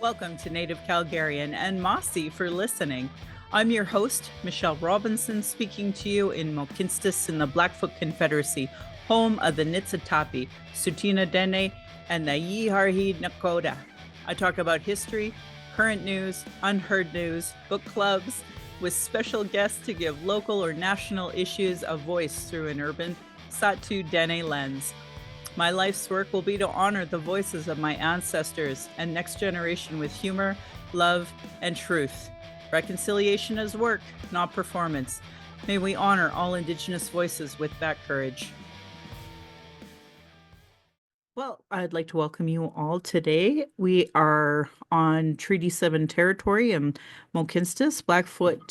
Welcome to Native Calgarian and Mossy for listening. I'm your host, Michelle Robinson, speaking to you in Mohkinstsis in the Blackfoot Confederacy, home of the Niitsitapi, Tsuut'ina Dene, and the Yiharhi Nakota. I talk about history, current news, unheard news, book clubs, with special guests to give local or national issues a voice through an urban Satu Dene lens. My life's work will be to honor the voices of my ancestors and next generation with humor, love, and truth. Reconciliation is work, not performance. May we honor all Indigenous voices with that courage. Well, I'd like to welcome you all today. We are on Treaty 7 territory in Mohkinstsis, Blackfoot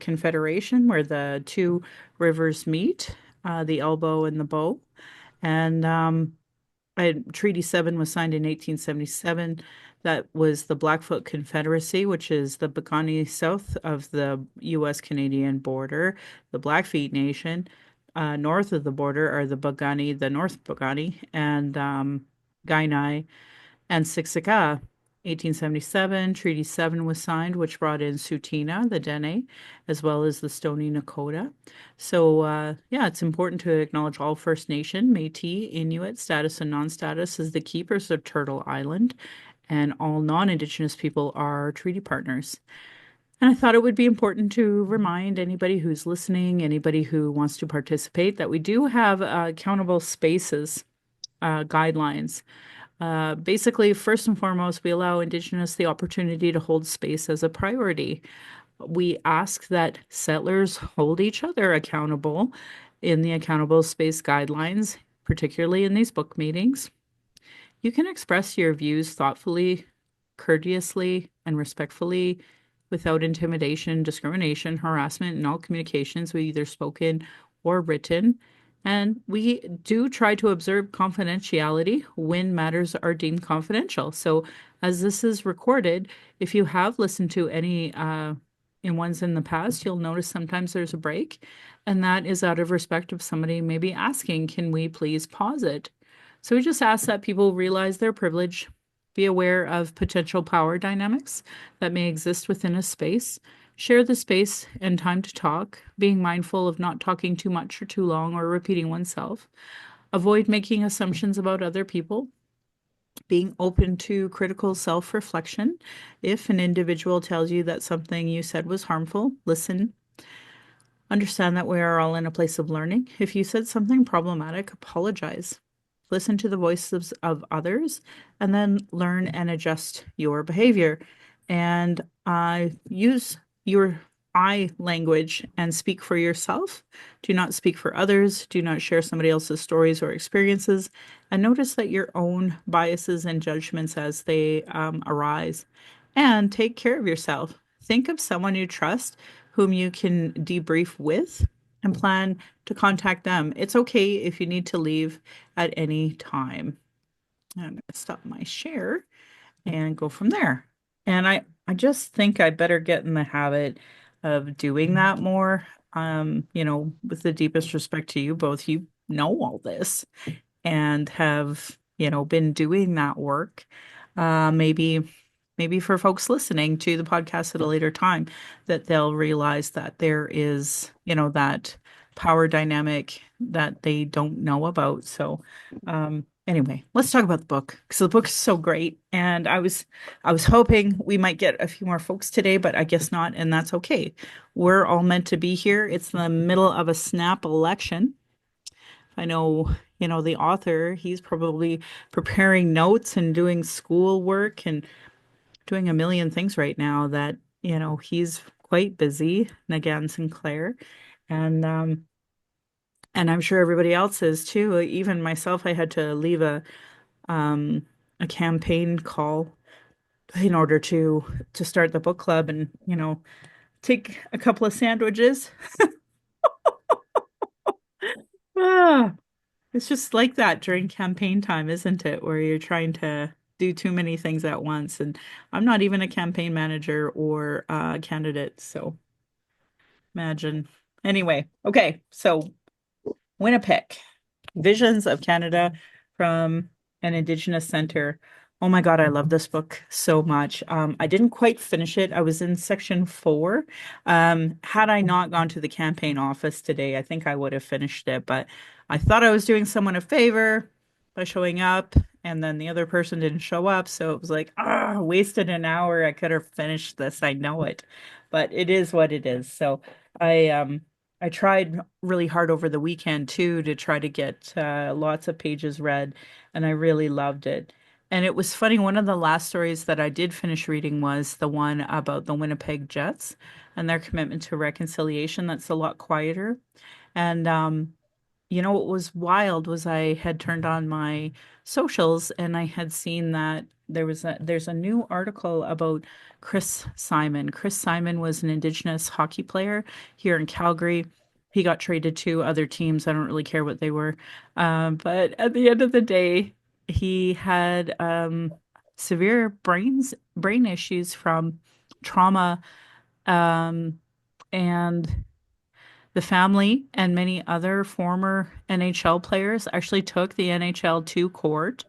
Confederation, where the two rivers meet, the Elbow and the Bow. And Treaty 7 was signed in 1877. That was the Blackfoot Confederacy, which is the Piikani south of the U.S.-Canadian border, the Blackfeet Nation. North of the border are the Piikani, the North Piikani, and Kainai and Siksika. 1877, Treaty 7 was signed, which brought in Tsuut'ina, the Dene, as well as the Stoney Nakoda. So, yeah, it's important to acknowledge all First Nation, Métis, Inuit, status and non-status as the keepers of Turtle Island, and all non-Indigenous people are treaty partners. And I thought it would be important to remind anybody who's listening, anybody who wants to participate, that we do have accountable spaces guidelines. Basically, first and foremost, we allow Indigenous the opportunity to hold space as a priority. We ask that settlers hold each other accountable in the accountable space guidelines, particularly in these book meetings. You can express your views thoughtfully, courteously, and respectfully without intimidation, discrimination, harassment in all communications with either spoken or written. And we do try to observe confidentiality when matters are deemed confidential. So as this is recorded, if you have listened to any in ones in the past, you'll notice sometimes there's a break. And that is out of respect of somebody maybe asking, can we please pause it? So we just ask that people realize their privilege, be aware of potential power dynamics that may exist within a space, share the space and time to talk, being mindful of not talking too much or too long or repeating oneself, avoid making assumptions about other people, being open to critical self-reflection. If an individual tells you that something you said was harmful, listen. Understand that we are all in a place of learning. If you said something problematic, apologize. Listen to the voices of others, and then learn and adjust your behavior. And use your I language and speak for yourself. Do not speak for others. Do not share somebody else's stories or experiences. And notice that your own biases and judgments as they arise. And take care of yourself. Think of someone you trust whom you can debrief with and plan to contact them. It's okay if you need to leave at any time. I'm going to stop my share and go from there. And I just think I better get in the habit of doing that more. With the deepest respect to you both, you know all this and have, been doing that work. Maybe for folks listening to the podcast at a later time, that they'll realize that there is, that power dynamic that they don't know about. So, anyway, let's talk about the book. So the book is so great, and I was hoping we might get a few more folks today, but I guess not, and that's okay. We're all meant to be here. It's the middle of a snap election. I know, the author, he's probably preparing notes and doing schoolwork and doing a million things right now that, he's quite busy, Niigaan Sinclair. And I'm sure everybody else is too. Even myself, I had to leave a campaign call in order to start the book club and, take a couple of sandwiches. Ah, it's just like that during campaign time, isn't it? Where you're trying to do too many things at once. And I'm not even a campaign manager or a candidate, so imagine. Anyway, okay, so Winnipeg, Visions of Canada from an Indigenous Center Oh my God, I love this book so much. I didn't quite finish it. I was in section 4. Had I not gone to the campaign office today, I think I would have finished it, but I thought I was doing someone a favor by showing up, and then the other person didn't show up. So it was like, wasted an hour. I could have finished this. I know it, but it is what it is. So I tried really hard over the weekend too to try to get lots of pages read, and I really loved it. And it was funny, one of the last stories that I did finish reading was the one about the Winnipeg Jets and their commitment to reconciliation. That's a lot quieter. And what was wild was I had turned on my socials and I had seen that there's a new article about Chris Simon. Chris Simon was an Indigenous hockey player here in Calgary. He got traded to other teams. I don't really care what they were. But at the end of the day, he had severe brain issues from trauma, um, and the family and many other former NHL players actually took the NHL to court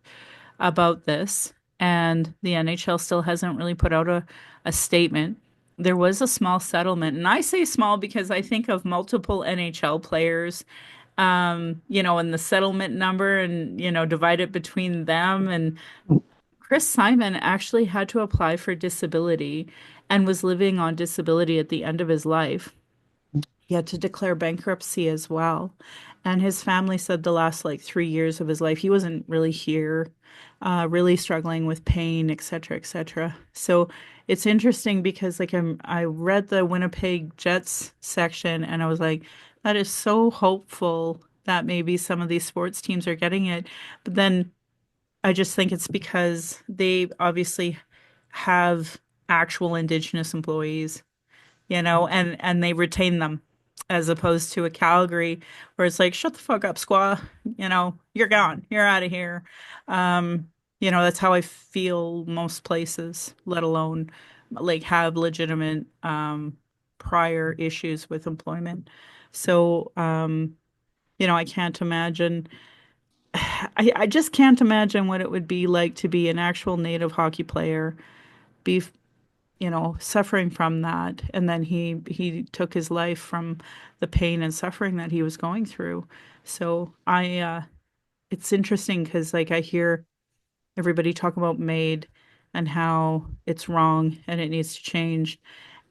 about this, and the NHL still hasn't really put out a statement. There was a small settlement, and I say small because I think of multiple NHL players, and the settlement number, and, divide it between them. And Chris Simon actually had to apply for disability and was living on disability at the end of his life. He had to declare bankruptcy as well. And his family said the last like 3 years of his life, he wasn't really here, really struggling with pain, et cetera, et cetera. So it's interesting because I read the Winnipeg Jets section and I was like, that is so hopeful that maybe some of these sports teams are getting it. But then I just think it's because they obviously have actual Indigenous employees, and they retain them as opposed to a Calgary where it's like, shut the fuck up, squaw, you're gone, you're out of here. That's how I feel most places, let alone like have legitimate prior issues with employment. So, I can't imagine. I just can't imagine what it would be like to be an actual native hockey player, be suffering from that. And then he took his life from the pain and suffering that he was going through. So it's interesting because like I hear everybody talk about MAID and how it's wrong and it needs to change.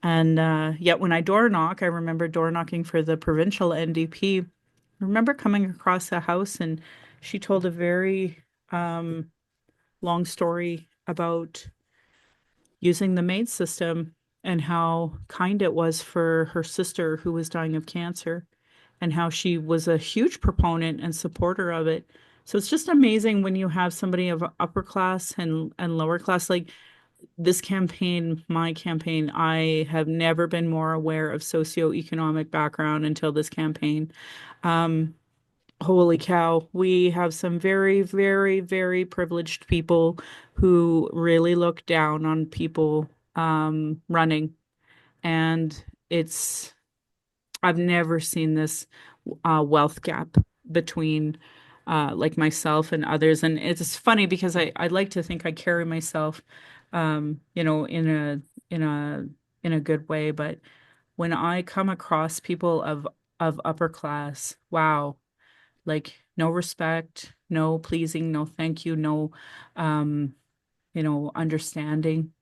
And yet when I door knock, I remember door knocking for the provincial NDP. I remember coming across a house and she told a very um, long story about using the MAID system and how kind it was for her sister who was dying of cancer and how she was a huge proponent and supporter of it. So it's just amazing when you have somebody of upper class and lower class. Like this campaign, my campaign, I have never been more aware of socioeconomic background until this campaign. Um, Holy cow, we have some very, very, very privileged people who really look down on people running. And I've never seen this wealth gap between like myself and others. And it's funny because I like to think I carry myself, in a, in a good way. But when I come across people of upper class, wow, like no respect, no pleasing, no thank you, no um, understanding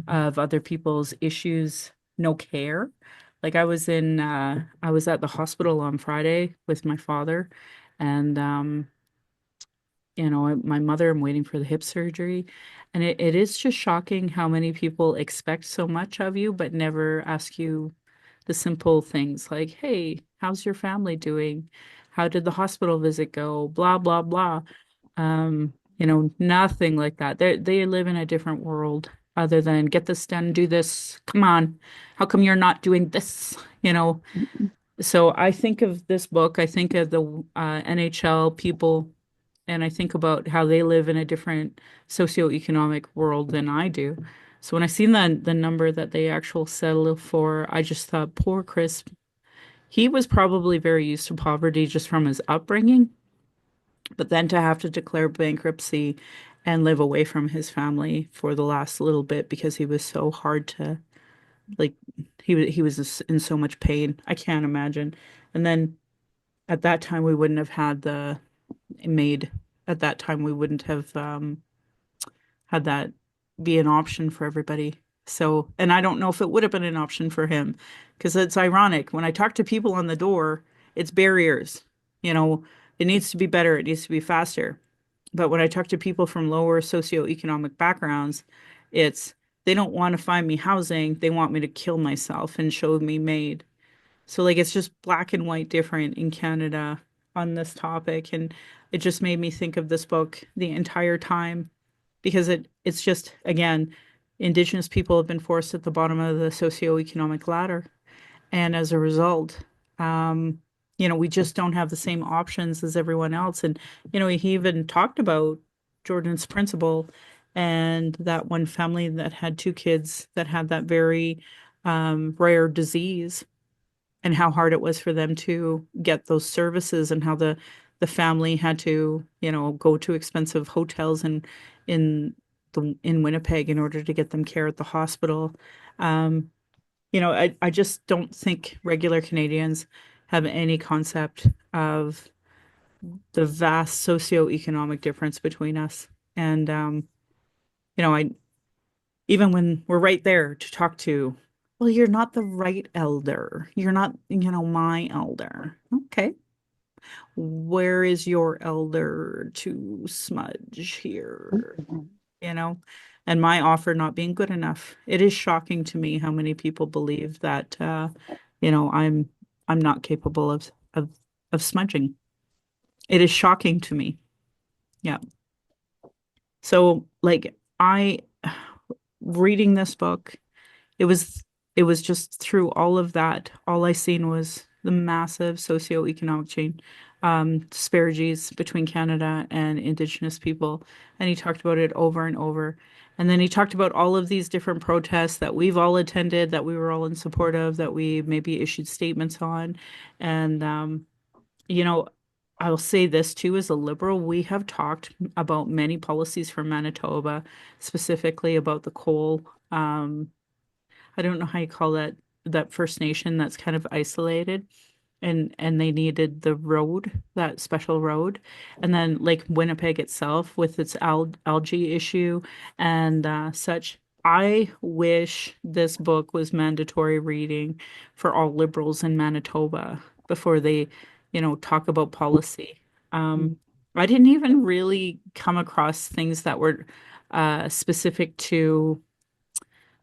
of other people's issues, no care. Like I was at the hospital on Friday with my father and my mother, I'm waiting for the hip surgery. And it is just shocking how many people expect so much of you, but never ask you the simple things like, hey, how's your family doing? How did the hospital visit go? Blah, blah, blah. Nothing like that. They live in a different world other than get this done, do this. Come on. How come you're not doing this? So I think of this book, I think of the NHL people, and I think about how they live in a different socioeconomic world than I do. So when I seen the number that they actual settle for, I just thought, poor Chris. He was probably very used to poverty just from his upbringing, but then to have to declare bankruptcy and live away from his family for the last little bit because he was so hard to like he was in so much pain. I can't imagine. And then at that time we wouldn't have had the maid. At that time we wouldn't have had that be an option for everybody. So, and I don't know if it would have been an option for him because it's ironic. When I talk to people on the door, it's barriers. You know, it needs to be better, it needs to be faster. But when I talk to people from lower socioeconomic backgrounds, it's they don't want to find me housing, they want me to kill myself and show me made. So like it's just black and white different in Canada on this topic. And it just made me think of this book the entire time because it's just again, Indigenous people have been forced at the bottom of the socioeconomic ladder. And as a result, um, we just don't have the same options as everyone else. And, he even talked about Jordan's principal and that one family that had two kids that had that very rare disease and how hard it was for them to get those services and how the family had to, go to expensive hotels and in Winnipeg in order to get them care at the hospital. Um, I just don't think regular Canadians have any concept of the vast socioeconomic difference between us. And I even when we're right there to talk to, well, you're not the right elder. You're not, my elder. Okay. Where is your elder to smudge here? you know, and my offer not being good enough. It is shocking to me how many people believe that I'm not capable of smudging. It is shocking to me. Yeah. So like I reading this book, it was it was just through all of that, all I seen was the massive socioeconomic change, disparities between Canada and Indigenous people. And he talked about it over and over. And then he talked about all of these different protests that we've all attended, that we were all in support of, that we maybe issued statements on. And you know, I'll say this too, as a liberal, we have talked about many policies for Manitoba, specifically about the coal. I don't know how you call that First Nation that's kind of isolated and they needed the road, that special road. And then like Winnipeg itself with its algae issue and such. I wish this book was mandatory reading for all liberals in Manitoba before they, talk about policy. I didn't even really come across things that were specific to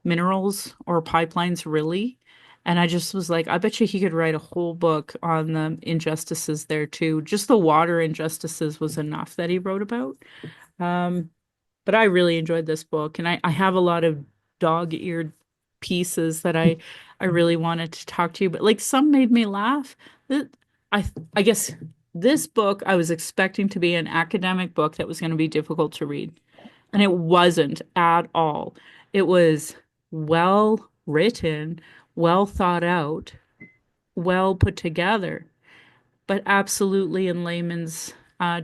minerals or pipelines really. And I just was like, I bet you he could write a whole book on the injustices there too. Just the water injustices was enough that he wrote about. Um, but I really enjoyed this book, and I have a lot of dog-eared pieces that I really wanted to talk to you. But like some made me laugh. Th- I I guess this book I was expecting to be an academic book that was going to be difficult to read. And it wasn't at all. It was well written, well thought out, well put together, but absolutely in layman's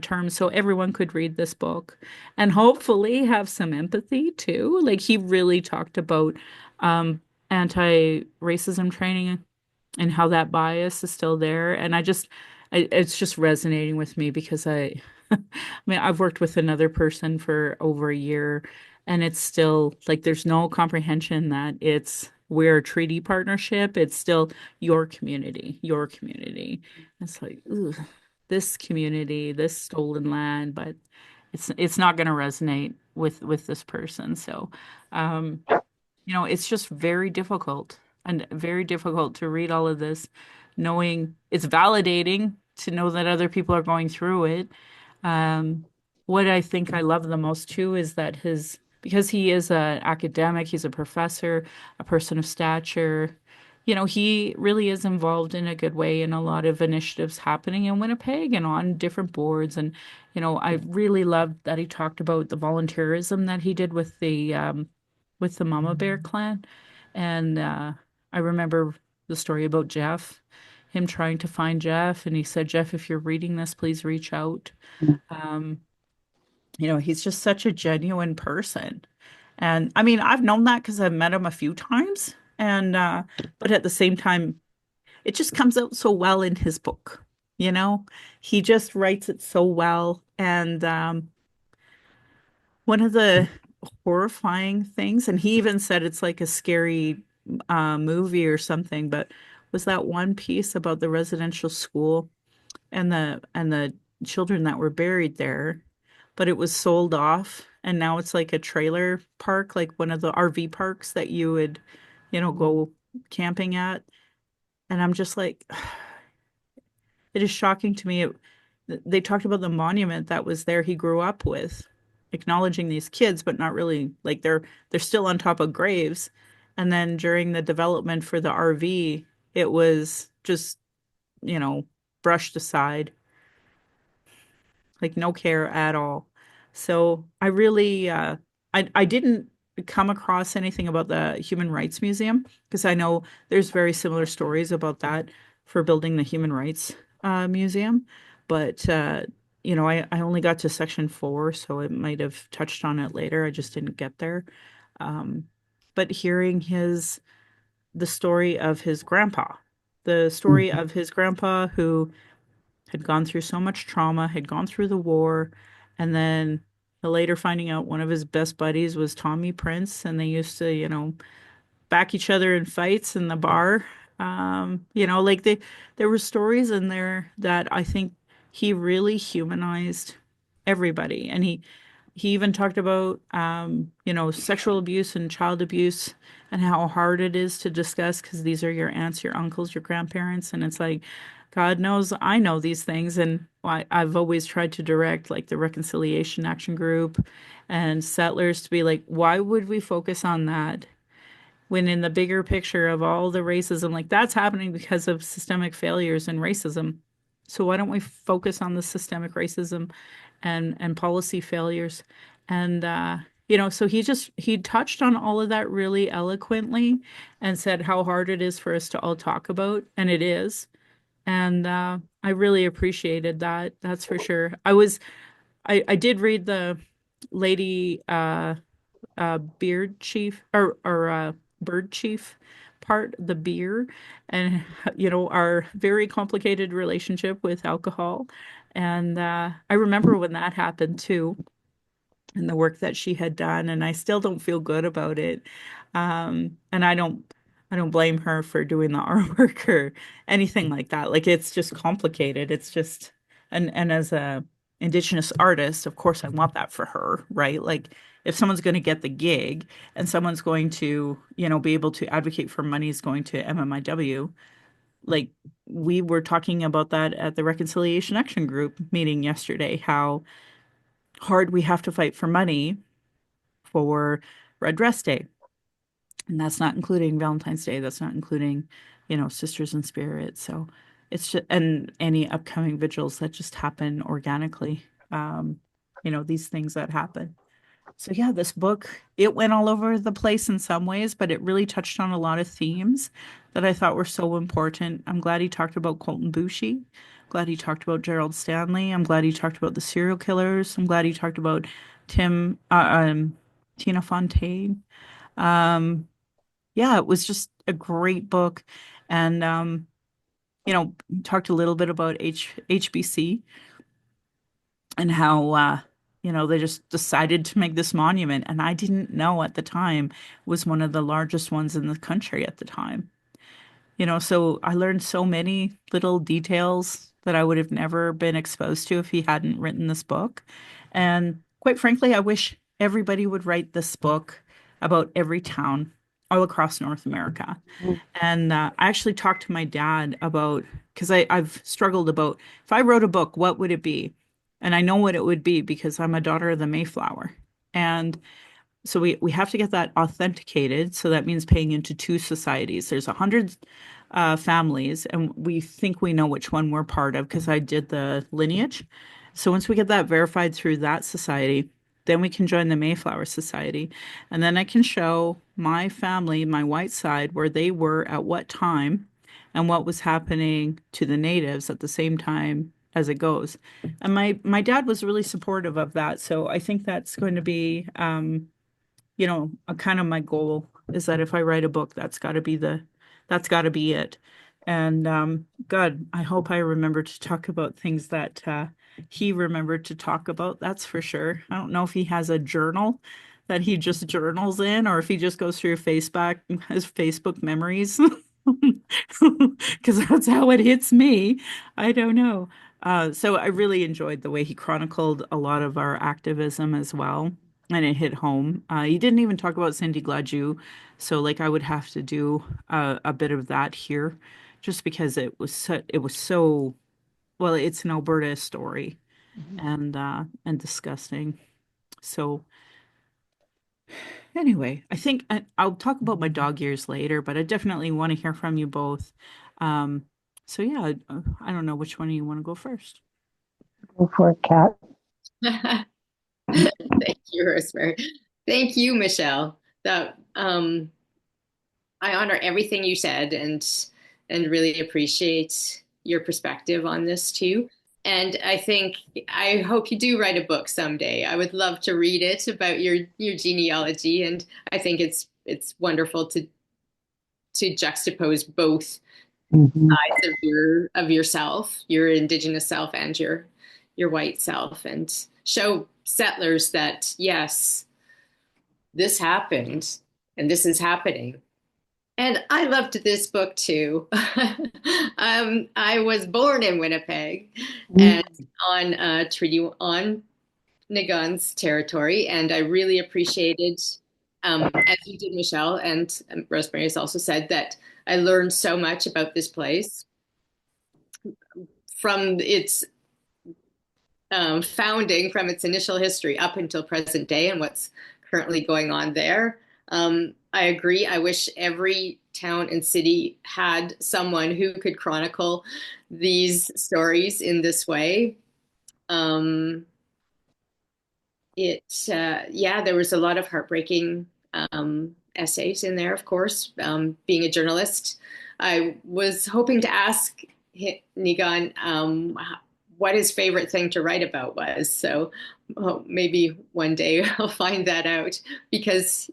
terms, so everyone could read this book and hopefully have some empathy too. Like he really talked about anti-racism training and how that bias is still there. And it's just resonating with me because I mean, I've worked with another person for over a year, and it's still like there's no comprehension that we're a treaty partnership. It's still your community, your community. It's like, ugh, this community, this stolen land, but it's not going to resonate with this person. So, um, it's just very difficult and very difficult to read all of this, knowing it's validating to know that other people are going through it. Um, what I think I love the most too is that because he is an academic, he's a professor, a person of stature, he really is involved in a good way in a lot of initiatives happening in Winnipeg and on different boards. And, I really loved that he talked about the volunteerism that he did with the Mama Bear clan. And I remember the story about Jeff, him trying to find Jeff. And he said, Jeff, if you're reading this, please reach out. Um, He's just such a genuine person. And I mean, I've known that because I've met him a few times. And, but at the same time, it just comes out so well in his book. You know, he just writes it so well. And one of the horrifying things, and he even said it's like a scary movie or something, but was that one piece about the residential school and the children that were buried there, but it was sold off and now it's like a trailer park, like one of the RV parks that you would, go camping at. And I'm just like, it is shocking to me. They talked about the monument that was there he grew up with, acknowledging these kids, but not really like they're still on top of graves. And then during the development for the RV, it was just, you know, brushed aside, like no care at all. So I really I didn't come across anything about the Human Rights Museum because I know there's very similar stories about that for building the Human Rights Museum. But I only got to section 4, so it might have touched on it later. I just didn't get there. Um, but hearing the story of his grandpa, the story of his grandpa who had gone through so much trauma, had gone through the war, and then later finding out one of his best buddies was Tommy Prince, and they used to, back each other in fights in the bar. Like there were stories in there that I think he really humanized everybody, and he even talked about, sexual abuse and child abuse and how hard it is to discuss because these are your aunts, your uncles, your grandparents. And it's like, God knows I know these things. And I've always tried to direct like the Reconciliation Action Group and settlers to be like, why would we focus on that? When in the bigger picture of all the racism, like that's happening because of systemic failures and racism. So why don't we focus on the systemic racism and policy failures? And so he touched on all of that really eloquently and said how hard it is for us to all talk about, and it is. And I really appreciated that. That's for sure. I did read the lady beard chief or bird chief part, the beer, and our very complicated relationship with alcohol. And I remember when that happened too, and the work that she had done, and I still don't feel good about it. And I don't blame her for doing the artwork or anything like that. Like it's just complicated. It's just and as a Indigenous artist, of course I want that for her, right? Like if someone's going to get the gig and someone's going to, be able to advocate for monies going to MMIW, like we were talking about that at the Reconciliation Action Group meeting yesterday, how hard we have to fight for money for Red Dress Day. And that's not including Valentine's Day. That's not including, Sisters in Spirit. So it's just, and any upcoming vigils that just happen organically. These things that happen. So yeah, this book, it went all over the place in some ways, but it really touched on a lot of themes that I thought were so important. I'm glad he talked about Colton Boushie. Glad he talked about Gerald Stanley. I'm glad he talked about the serial killers. I'm glad he talked about Tim, Tina Fontaine. Um, yeah, it was just a great book. And, talked a little bit about HBC and how, they just decided to make this monument. And I didn't know at the time it was one of the largest ones in the country at the time. So I learned so many little details that I would have never been exposed to if he hadn't written this book. And quite frankly, I wish everybody would write this book about every town all across North America. And I actually talked to my dad about, because I've struggled about if I wrote a book, what would it be? And I know what it would be because I'm a daughter of the Mayflower. And so we have to get that authenticated. So that means paying into two societies. There's 100 families, and we think we know which one we're part of because I did the lineage. So once we get that verified through that society, then we can join the Mayflower Society. And then I can show my family, my white side, where they were at what time and what was happening to the natives at the same time as it goes. And my dad was really supportive of that. So I think that's going to be a kind of my goal is that if I write a book, that's got to be it. And God, I hope I remember to talk about things that he remembered to talk about. That's for sure. I don't know if he has a journal that he just journals in, or if he just goes through his Facebook memories, because that's how it hits me. I don't know. So I really enjoyed the way he chronicled a lot of our activism as well, and it hit home. He didn't even talk about Cindy Gladue, so like I would have to do a bit of that here, just because it was so well. It's an Alberta story and disgusting. So anyway, I think I'll talk about my dog years later, but I definitely want to hear from you both. Um, so yeah, I don't know which one of you want to go first. Go for it, Kat. Thank you, Rosemary. Thank you, Michelle. That I honor everything you said and really appreciate your perspective on this too. And I hope you do write a book someday. I would love to read it about your genealogy, and I think it's wonderful to juxtapose both Mm-hmm. sides of yourself, your Indigenous self and your white self, and show settlers that yes, this happened and this is happening. And I loved this book too. I was born in Winnipeg and on treaty on Niigaan's territory, and I really appreciated, as you did, Michelle, and Rosemary has also said that I learned so much about this place from its founding, from its initial history up until present day, and what's currently going on there. I agree. I wish every town and city had someone who could chronicle these stories in this way. Um, yeah, there was a lot of heartbreaking essays in there, of course. Being a journalist, I was hoping to ask Niigaan what his favorite thing to write about was. So maybe one day I'll find that out because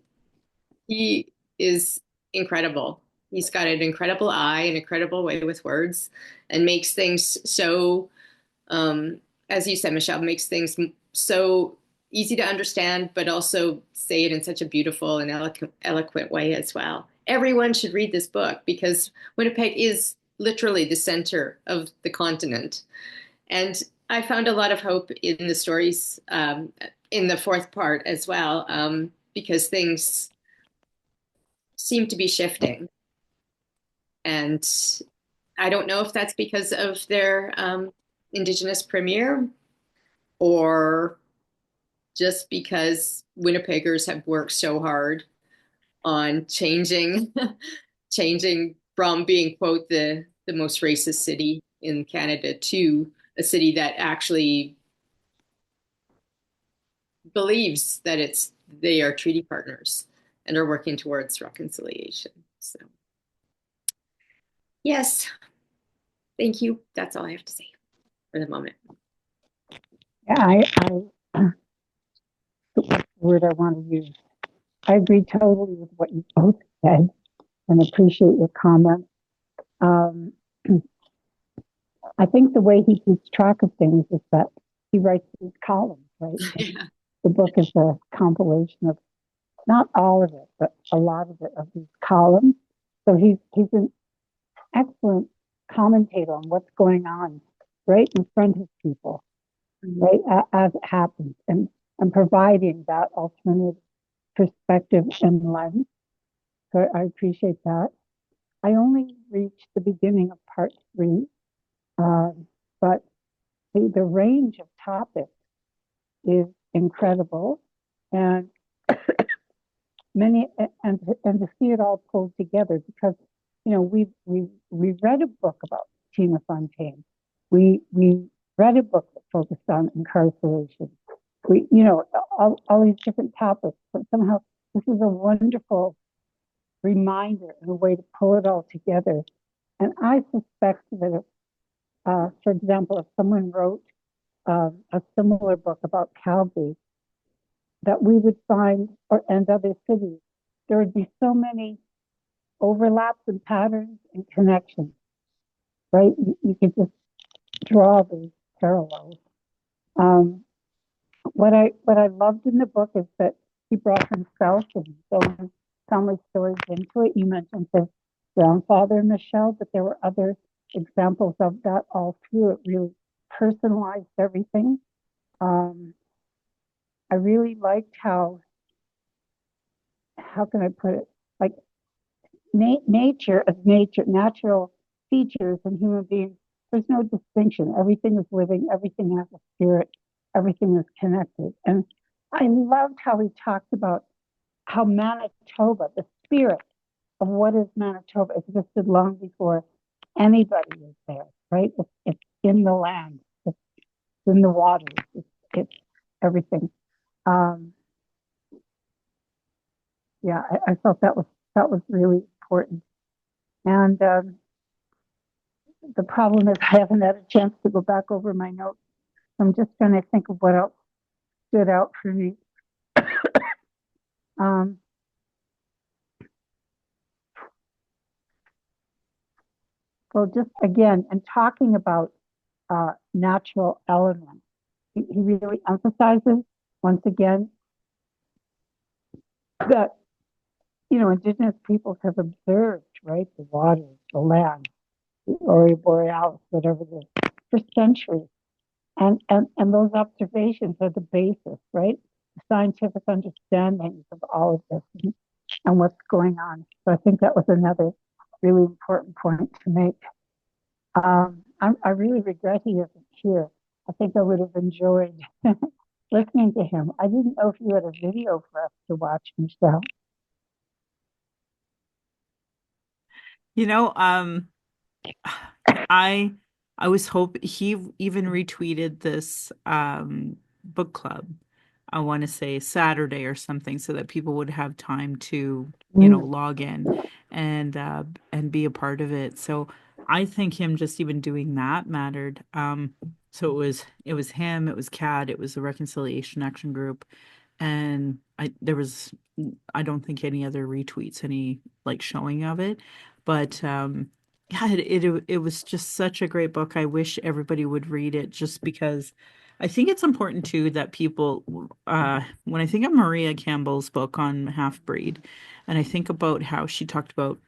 he is incredible. He's got an incredible eye, an incredible way with words, and makes things so, um, as you said, Michelle, makes things so easy to understand, but also say it in such a beautiful and eloquent way as well. Everyone should read this book because Winnipeg is literally the center of the continent. And I found a lot of hope in the stories in the fourth part as well, because things seem to be shifting. And I don't know if that's because of their Indigenous premier or just because Winnipeggers have worked so hard on changing changing from being, quote, the most racist city in Canada to a city that actually believes that they are treaty partners and are working towards reconciliation. So yes, thank you. That's all I have to say for the moment. Yeah, the word I want to use. I agree totally with what you both said and appreciate your comment. Um, I think the way he keeps track of things is that he writes these columns, right? Yeah. The book is a compilation of not all of it, but a lot of it of these columns. So he's an excellent commentator on what's going on right in front of people, Mm-hmm. right, as it happens, and providing that alternative perspective and lens. So I appreciate that. I only reached the beginning of part three, but the range of topics is incredible, and many and to see it all pulled together because we read a book about Tina Fontaine. We read a book that focused on incarceration. We all these different topics, but somehow this is a wonderful reminder and a way to pull it all together. And I suspect that For example, if someone wrote a similar book about Calgary, that we would find, or and other cities, there would be so many overlaps and patterns and connections, right? You could just draw these parallels. Um, what I loved in the book is that he brought himself and his own family stories into it. You mentioned his grandfather, Michelle, but there were other examples of that all through. It really personalized everything. Um, I really liked how can I put it? Like nature as nature, natural features in human beings. There's no distinction. Everything is living. Everything has a spirit. Everything is connected. And I loved how he talked about how Manitoba, the spirit of what is Manitoba, existed long before anybody was there, right? It's in the land, it's in the waters, it's everything. Um, yeah, I felt that was really important. And the problem is I haven't had a chance to go back over my notes. I'm just trying to think of what else stood out for me. Um, well, just again, and talking about natural elements, he really emphasizes once again that Indigenous peoples have observed, right, the waters, the land, the Aurora Borealis, whatever it is, for centuries. And those observations are the basis, right? The scientific understandings of all of this and what's going on. So I think that was another really important point to make. I really regret he isn't here. I think I would have enjoyed listening to him. I didn't know if you had a video for us to watch, Michelle. You know, I I was hope he even retweeted this book club. I want to say Saturday or something so that people would have time to, Mm. log in and be a part of it. So I think him just even doing that mattered. So it was him, it was CAD, it was the Reconciliation Action Group, and I don't think any other retweets, any like showing of it, but yeah, it was just such a great book. I wish everybody would read it just because I think it's important too that people when I think of Maria Campbell's book on half breed, and I think about how she talked about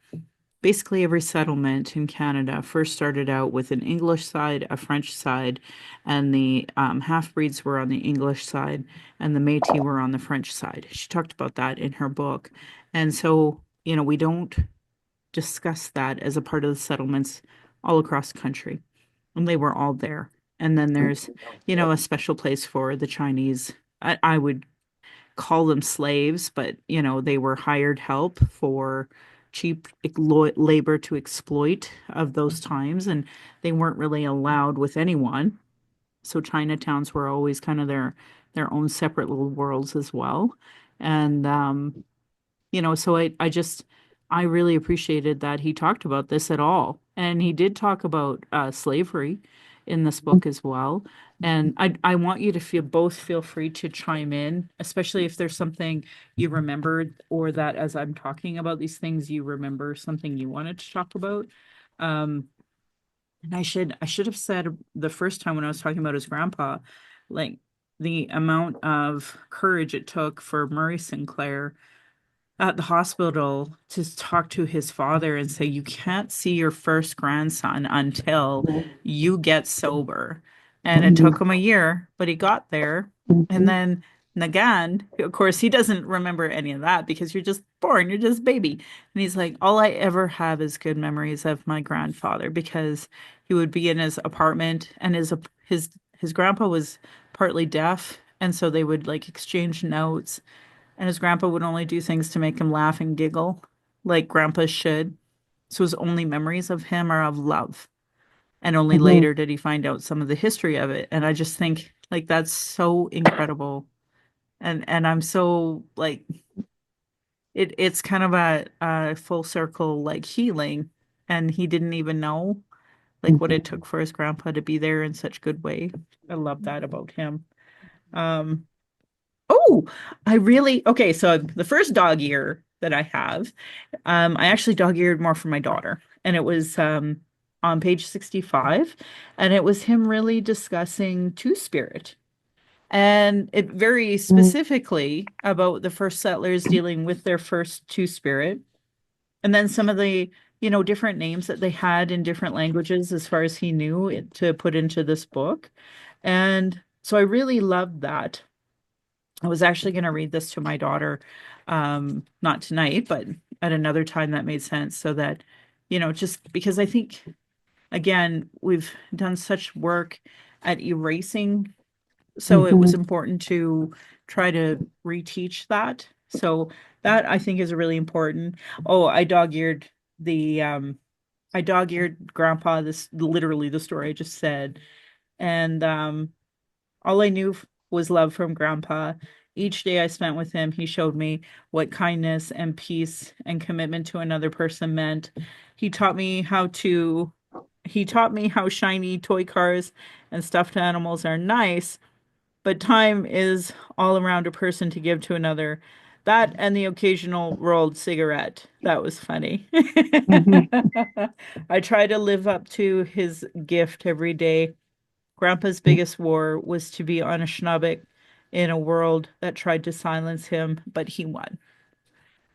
basically every settlement in Canada first started out with an English side, a French side, and the half breeds were on the English side, and the Métis were on the French side. She talked about that in her book. And so, we don't discuss that as a part of the settlements all across the country. And they were all there. And then there's, a special place for the Chinese. I would call them slaves, but they were hired help for cheap labor to exploit of those times, and they weren't really allowed with anyone. So Chinatowns were always kind of their own separate little worlds as well. And so I really appreciated that he talked about this at all. And he did talk about slavery in this book as well. And I want you to feel free to chime in, especially if there's something you remembered or that as I'm talking about these things, you remember something you wanted to talk about. Um, and I should have said the first time when I was talking about his grandpa, like the amount of courage it took for Murray Sinclair at the hospital to talk to his father and say, you can't see your first grandson until you get sober. And it took him a year, but he got there. And Mhm. then Niigaan, of course, he doesn't remember any of that because you're just born, you're just a baby. And he's like, all I ever have is good memories of my grandfather because he would be in his apartment and his grandpa was partly deaf. And so they would like exchange notes and his grandpa would only do things to make him laugh and giggle, like grandpas should. So his only memories of him are of love. And only Mhm. later did he find out some of the history of it. And I just think like that's so incredible. And I'm so like it's kind of a full circle like healing. And he didn't even know. like what it Mhm. took for his grandpa to be there in such good way. I love that about him. Um, oh, okay, so the first dog ear that I have, I actually dog eared more for my daughter, and it was on page 65, and it was him really discussing Two Spirit. And it very specifically about the first settlers dealing with their first Two Spirit, and then some of the, different names that they had in different languages as far as he knew to put into this book. And so I really loved that. I was actually going to read this to my daughter, not tonight, but at another time that made sense so that, just because I think, again, we've done such work at erasing, so it was Mhm. important to try to reteach that. So that I think is really important. Oh, the I dog-eared grandpa, this literally the story I just said. And all I knew was love from grandpa. Each day I spent with him, he showed me what kindness and peace and commitment to another person meant. He taught me how to he taught me how shiny toy cars and stuffed animals are nice, but time is all around a person to give to another. That and the occasional rolled cigarette. That was funny. Mhm. I try to live up to his gift every day. Grandpa's biggest war was to be on a Schnubik in a world that tried to silence him, but he won.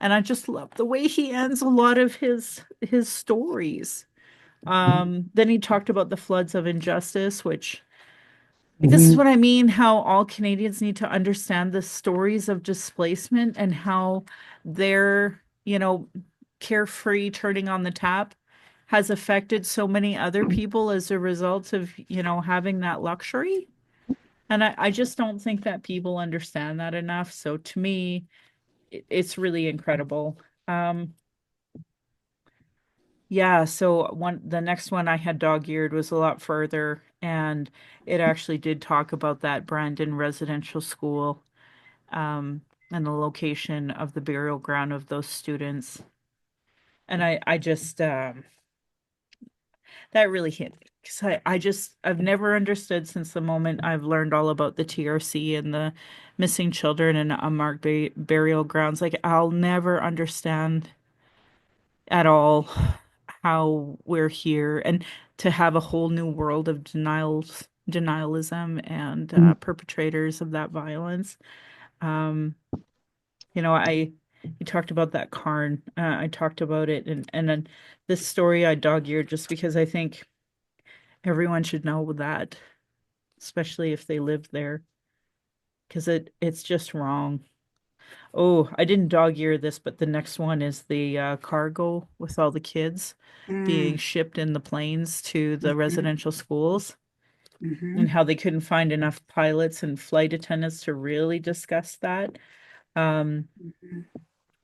And I just love the way he ends a lot of his stories. Then he talked about the floods of injustice, which, like, this is Mhm. what I mean, how all Canadians need to understand the stories of displacement and how their, carefree turning on the tap has affected so many other people as a result of, having that luxury. And I just don't think that people understand that enough. So to me, it's really incredible. Um, yeah, so the next one I had dog-eared was a lot further, and it actually did talk about that Brandon residential school, um, and the location of the burial ground of those students. And I just that really hit me because I've never understood since the moment I've learned all about the TRC and the missing children and unmarked burial grounds. Like, I'll never understand at all how we're here, and to have a whole new world of denialism and Mhm. perpetrators of that violence. Um, I you talked about that Karn. I talked about it, and then this story I dog-eared just because I think everyone should know that, especially if they live there, because it's just wrong. Oh, I didn't dog-ear this, but the next one is the cargo with all the kids being Mm, shipped in the planes to the mhm, residential schools, and mhm, how they couldn't find enough pilots and flight attendants to really discuss that. Um,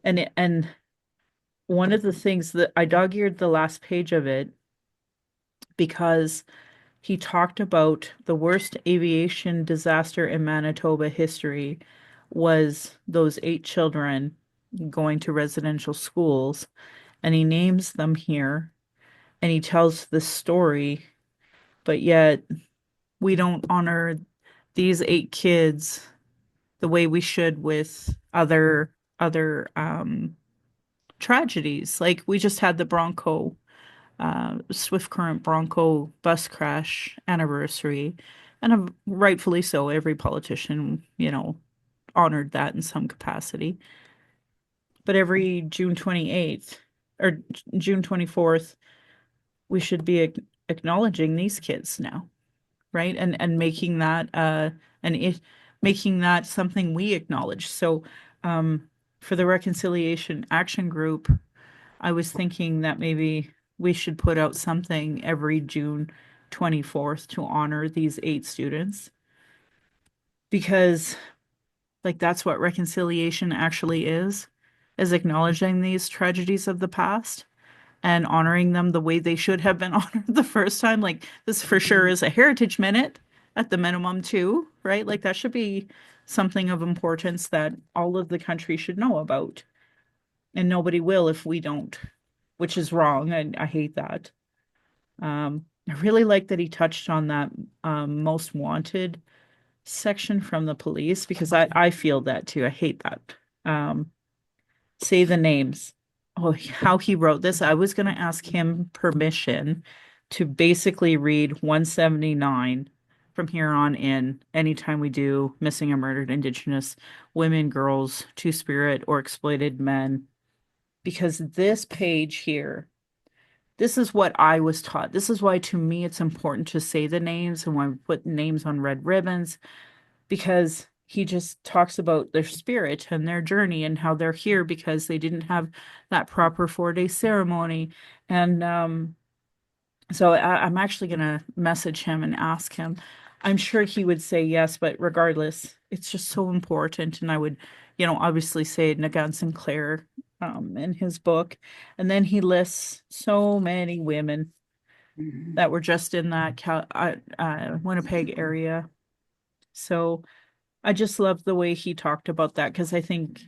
mhm, and one of the things that I dog-eared the last page of it because he talked about the worst aviation disaster in Manitoba history was those 8 children going to residential schools, and he names them here, and he tells this story, but yet we don't honor these 8 kids the way we should with other tragedies. Like, we just had the Swift Current Bronco bus crash anniversary, and rightfully so. Every politician, honored that in some capacity. But every June 28th or June 24th, we should be acknowledging these kids now, right? And and it making that something we acknowledge. So, for the Reconciliation Action Group, I was thinking that maybe we should put out something every June 24th to honor these 8 students, because, like, that's what reconciliation actually is acknowledging these tragedies of the past and honoring them the way they should have been honored the first time. Like, this for sure mhm. is a heritage minute at the minimum too, right? Like, that should be something of importance that all of the country should know about. And nobody will if we don't, which is wrong. I hate that. I really like that he touched on that most wanted section from the police because I feel that too. I hate that. Um, say the names. Oh, how he wrote this. I was going to ask him permission to basically read 179 from here on in anytime we do missing or murdered Indigenous women, girls, two spirit, or exploited men. Because this page here, this is what I was taught. This is why, to me, it's important to say the names and why we put names on red ribbons because he just talks about their spirit and their journey and how they're here because they didn't have that proper 4 day ceremony. And so I'm actually going to message him and ask him. I'm sure he would say yes, but regardless, it's just so important. And I would, obviously say Niigaan Sinclair in his book. And then he lists so many women that were just in that Winnipeg area. So I just love the way he talked about that because I think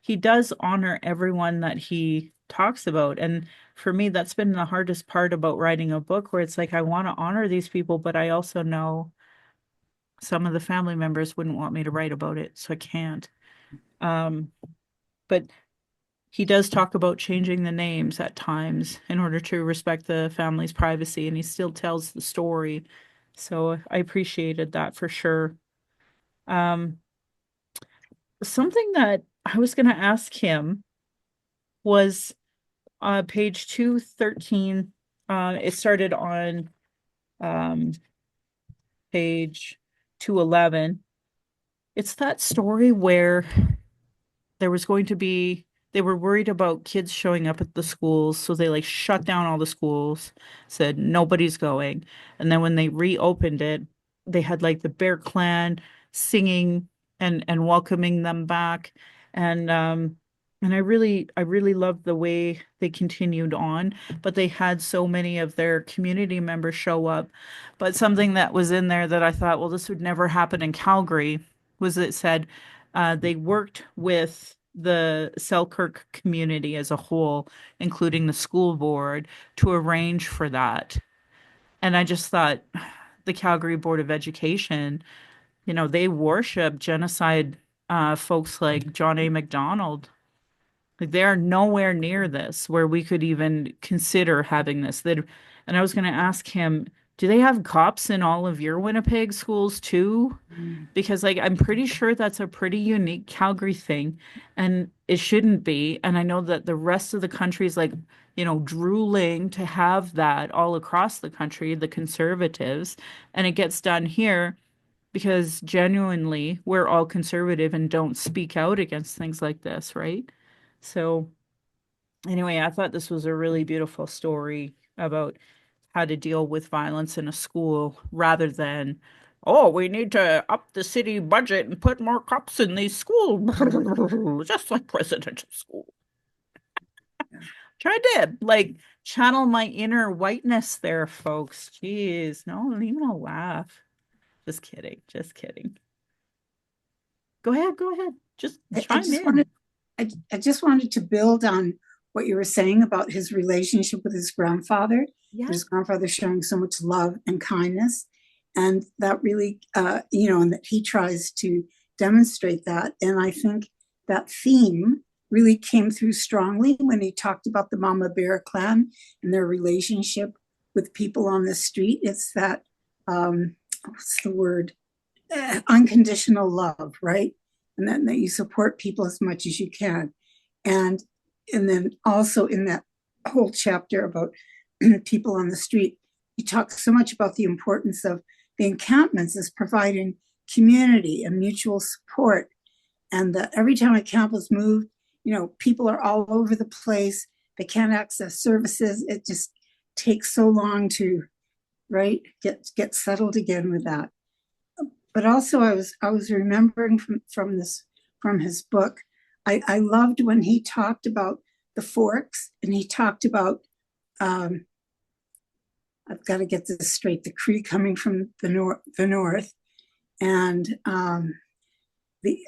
he does honor everyone that he talks about. And for me, that's been the hardest part about writing a book where it's like, I want to honor these people, but I also know some of the family members wouldn't want me to write about it, so I can't. Um, but he does talk about changing the names at times in order to respect the family's privacy, and he still tells the story. So I appreciated that for sure. Um, Something that I was going to ask him was page 213. It started on um, page 211. It's that story where there was going to be they were worried about kids showing up at the schools, so they like shut down all the schools, said nobody's going. And then when they reopened it, they had like the Bear Clan singing and welcoming them back. And I really loved the way they continued on, but they had so many of their community members show up. But something that was in there that I thought, well, this would never happen in Calgary was it said they worked with the Selkirk community as a whole, including the school board, to arrange for that. And I just thought the Calgary Board of Education, they worship genocide folks like John A. MacDonald. Like they are nowhere near this where we could even consider having this. And I was going to ask him, do they have cops in all of your Winnipeg schools too? Because like I'm pretty sure that's a pretty unique Calgary thing and it shouldn't be. And I know that the rest of the country is like, drooling to have that all across the country, the conservatives, and it gets done here because genuinely we're all conservative and don't speak out against things like this, right? So anyway, I thought this was a really beautiful story about how to deal with violence in a school rather than, oh, we need to up the city budget and put more cops in these schools, just like presidential school. Tried to like channel my inner whiteness there, folks. Jeez, no, even a laugh. Just kidding, just kidding. Go ahead, go ahead. Just I chime just in. wanted I just wanted to build on what you were saying about his relationship with his grandfather. Yeah. His grandfather showing so much love and kindness, and that really, and that he tries to demonstrate that. And I think that theme really came through strongly when he talked about the Mama Bear clan and their relationship with people on the street. It's that what's the word? Unconditional love, right? And then that you support people as much as you can. And and then also in that whole chapter about people on the street, he talks so much about the importance of the encampments as providing community and mutual support. And that every time a camp is moved, people are all over the place. They can't access services. It just takes so long to, right, get settled again with that. But also I was remembering from his book. I loved when he talked about the forks and he talked about I've got to get this straight, the Cree coming from the north, and the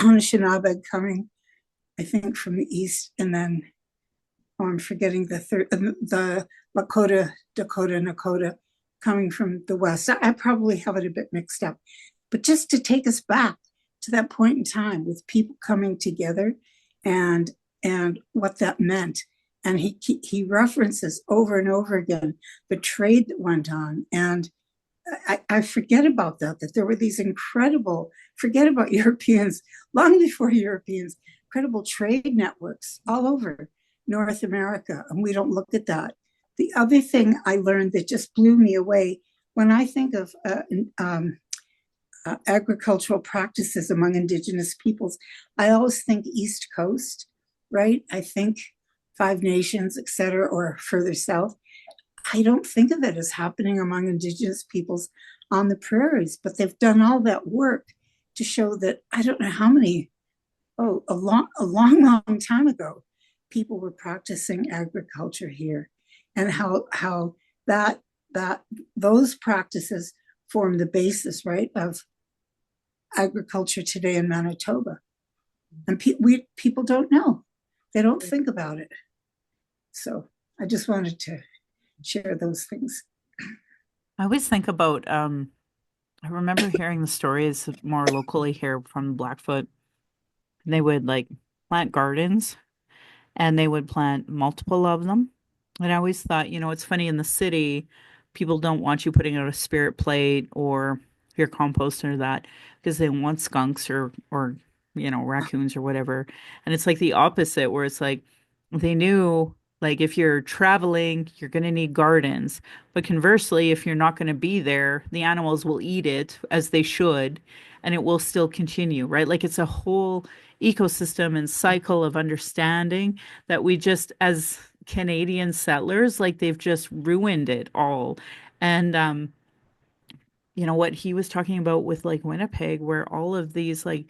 Anishinaabe coming, I think, from the east, and then I'm forgetting the Nakota coming from the west. I probably have it a bit mixed up, but just to take us back to that point in time with people coming together and what that meant. And he references over and over again the trade that went on. And I forget about that there were these incredible, forget about Europeans, long before Europeans, incredible trade networks all over North America. And we don't look at that. The other thing I learned that just blew me away when I think of agricultural practices among Indigenous peoples, I always think East Coast, right? I think Five Nations, et cetera, or further south. I don't think of it as happening among Indigenous peoples on the prairies, but they've done all that work to show that I don't know how many, a long time ago, people were practicing agriculture here, and how that those practices form the basis, right, of agriculture today in Manitoba. And people don't know. They don't think about it. So I just wanted to share those things. I always think about I remember hearing the stories more locally here from Blackfoot. They would like plant gardens and they would plant multiple of them. And I always thought, it's funny in the city, people don't want you putting out a spirit plate or your compost or that because they want skunks or raccoons or whatever. And it's like the opposite where it's like they knew like if you're traveling, you're going to need gardens. But conversely, if you're not going to be there, the animals will eat it as they should, and it will still continue, right? Like it's a whole ecosystem and cycle of understanding that we just, as Canadian settlers, like they've just ruined it all. And what he was talking about with like Winnipeg, where all of these like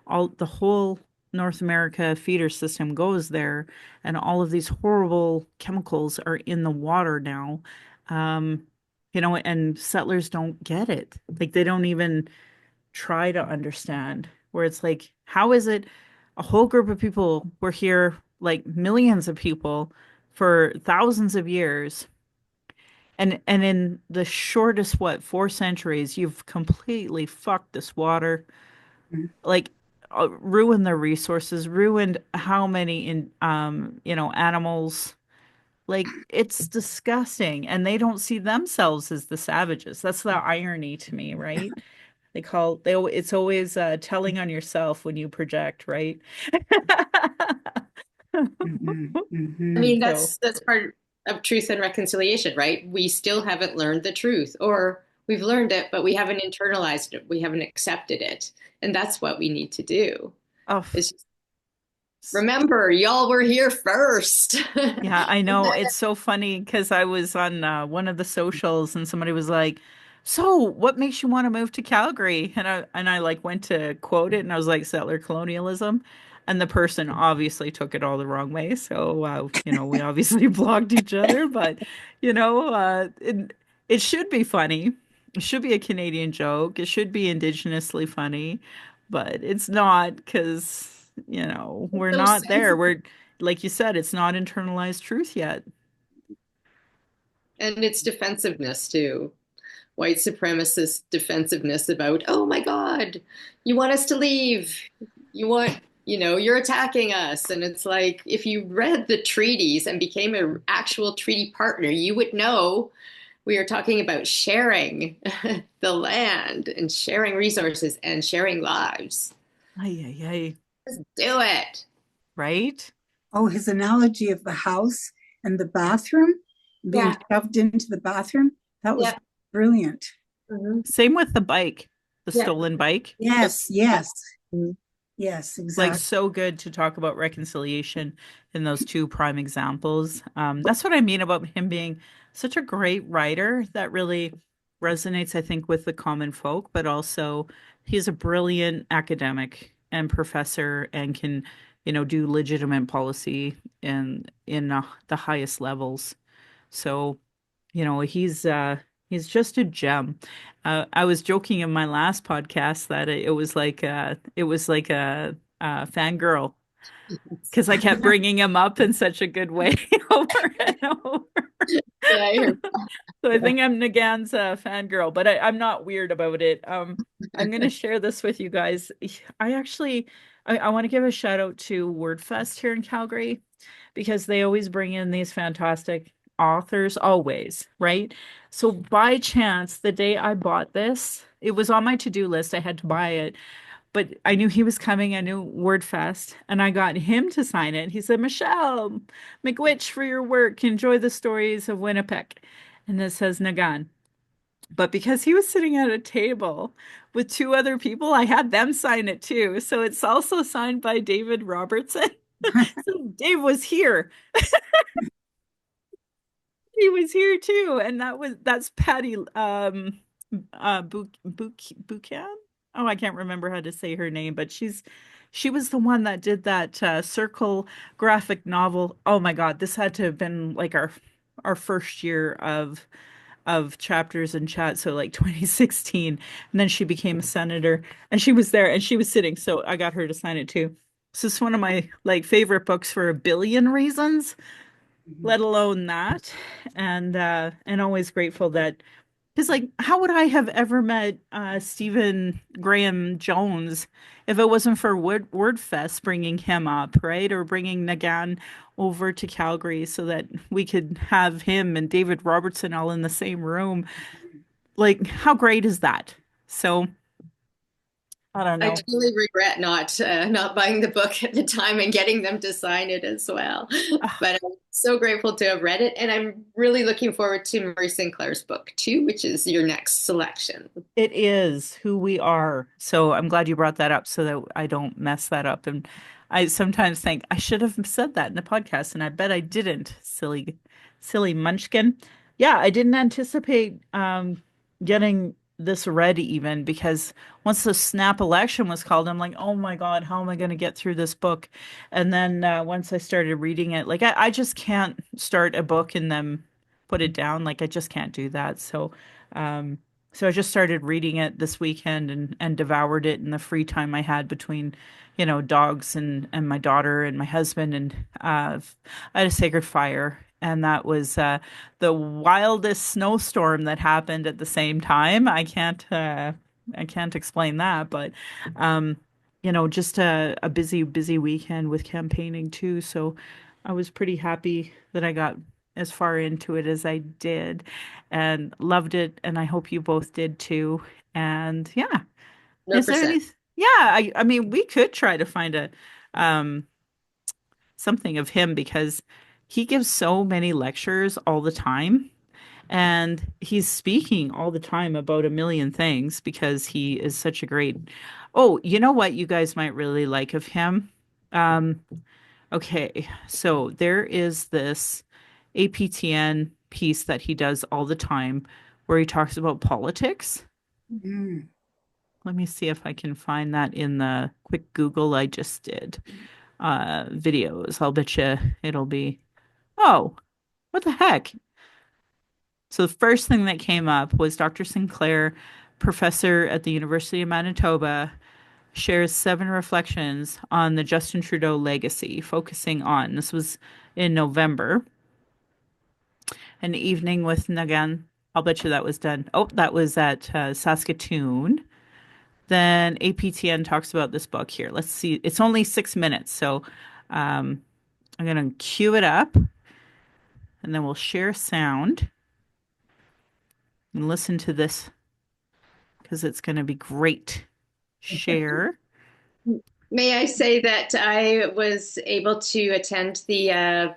all the whole North America feeder system goes there, and all of these horrible chemicals are in the water now. Um, and settlers don't get it. Like they don't even try to understand. Where it's like, how is it a whole group of people were here, like millions of people, for thousands of years, and in the shortest, what, 4 centuries, you've completely fucked this water, like ruined the resources, ruined how many animals. Like it's disgusting, and they don't see themselves as the savages. That's the irony to me, right? It's always telling on yourself when you project, right? Mm-hmm, I mm-hmm. mean, So, that's part of truth and reconciliation, right? We still haven't learned the truth, or we've learned it, but we haven't internalized it. We haven't accepted it. And that's what we need to do. oh, Is just remember, y'all were here first. yeah, I know. It's so funny because I was on one of the socials and somebody was like, "So, what makes you want to move to Calgary?" And I like went to quote it and I was like, "Settler colonialism." And the person obviously took it all the wrong way. So, we obviously blocked each other, but it should be funny. It should be a Canadian joke. It should be indigenously funny, but it's not because, we're So not there. sensitive. We're like you said, it's not internalized truth yet. And it's defensiveness too. White supremacist defensiveness about, oh my God, you want us to leave. You're attacking us. And it's like, if you read the treaties and became an actual treaty partner, you would know we are talking about sharing the land and sharing resources and sharing lives. Ay, ay, ay. Just do it. Right? Oh, his analogy of the house and the bathroom being Yeah. shoved into the bathroom, that was Yeah. brilliant. Mhm. Same with the bike, the Yeah. stolen bike. Yes, yes, Mhm. yes, Like exactly. so good to talk about reconciliation in those two prime examples. That's what I mean about him being such a great writer that really resonates, I think, with the common folk, but also he's a brilliant academic and professor and can, do legitimate policy in the highest levels. So, he's just a gem. I was joking in my last podcast that it was like a fangirl because I kept bringing him up in such a good way over and over. Yeah, So I think I'm Niigaan's fangirl, but I'm not weird about it. I'm going to share this with you guys. I actually, I want to give a shout out to WordFest here in Calgary because they always bring in these fantastic authors, always, right? So by chance, the day I bought this, it was on my to-do list. I had to buy it, but I knew he was coming. I knew WordFest, and I got him to sign it. He said, Michelle McWitch, for your work, enjoy the stories of Winnipeg. And it says Niigaan. But because he was sitting at a table with two other people, I had them sign it too. So it's also signed by David Robertson. So Dave was here. He was here too, and that's Patty Buchan. Oh, I can't remember how to say her name, but she was the one that did that circle graphic novel. Oh my God, this had to have been like our first year of chapters and chat, so like 2016. And then she became a senator, and she was there and she was sitting, so I got her to sign it too. So it's one of my like favorite books for a billion reasons, let alone that. And always grateful that because like how would I have ever met Stephen Graham Jones if it wasn't for Wordfest bringing him up, right? Or bringing Niigaan over to Calgary so that we could have him and David Robertson all in the same room. Like how great is that? So I don't I know. totally regret not buying the book at the time and getting them to sign it as well. Ah, But I'm so grateful to have read it, and I'm really looking forward to Marie Sinclair's book too, which is your next selection. it is who we are. So I'm glad you brought that up so that I don't mess that up. And I sometimes think I should have said that in the podcast, and I bet I didn't. Silly munchkin. Yeah, I didn't anticipate getting this read even because once the snap election was called, I'm like, oh my God, how am I going to get through this book? And then once I started reading it, like I just can't start a book and then put it down. Like I just can't do that. Um, so I just started reading it this weekend and devoured it in the free time I had between, dogs and my daughter and my husband. And I had a sacred fire. And that was the wildest snowstorm that happened at the same time. I can't explain that, but um, just a busy, busy weekend with campaigning too. So I was pretty happy that I got as far into it as I did and loved it. And I hope you both did too. And yeah, is there 100%. any, yeah, I mean, we could try to find um, something of him because he gives so many lectures all the time. And he's speaking all the time about a million things because he is such a great. Oh, you know what you guys might really like of him? Um, okay, so there is this APTN piece that he does all the time where he talks about politics. Mm. Let me see if I can find that in the quick Google I just did. Videos. I'll bet you it'll be. Oh, what the heck? So the first thing that came up was Dr. Sinclair, professor at the University of Manitoba, shares 7 reflections on the Justin Trudeau legacy, focusing on this was in November, an evening with Niigaan. I'll bet you that was done. Oh, that was at Saskatoon. Then APTN talks about this book here. Let's see. It's only 6 minutes, so um, I'm going to cue it up, and then we'll share sound and listen to this because it's going to be great. Share. May I say that I was able to attend the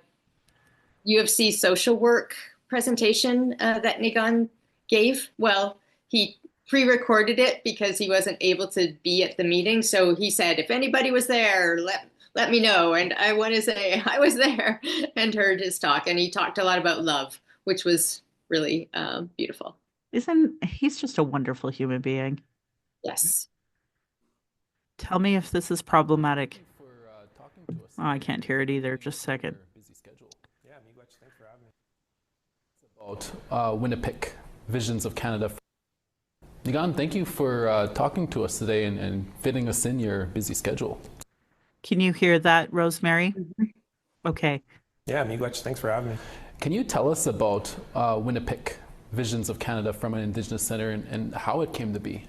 U of C social work presentation that Niigaan gave? Well, he pre-recorded it because he wasn't able to be at the meeting. So he said, if anybody was there, let me know. And I want to say I was there and heard his talk. And he talked a lot about love, which was really beautiful. Isn't he's just a wonderful human being? Yes. Tell me if this is problematic. For talking to us Oh, I today can't hear it and either. fitting Just a us in second. your busy schedule. Yeah, Miigwech, thanks for having me. About Winnipeg, Visions of Canada. Niigaan, thank you for talking to us today and fitting us in your busy schedule. Can you hear that, Rosemary? Okay. Yeah, miigwech, thanks for having me. Can you tell us about Winnipeg, Visions of Canada from an Indigenous Center, and how it came to be?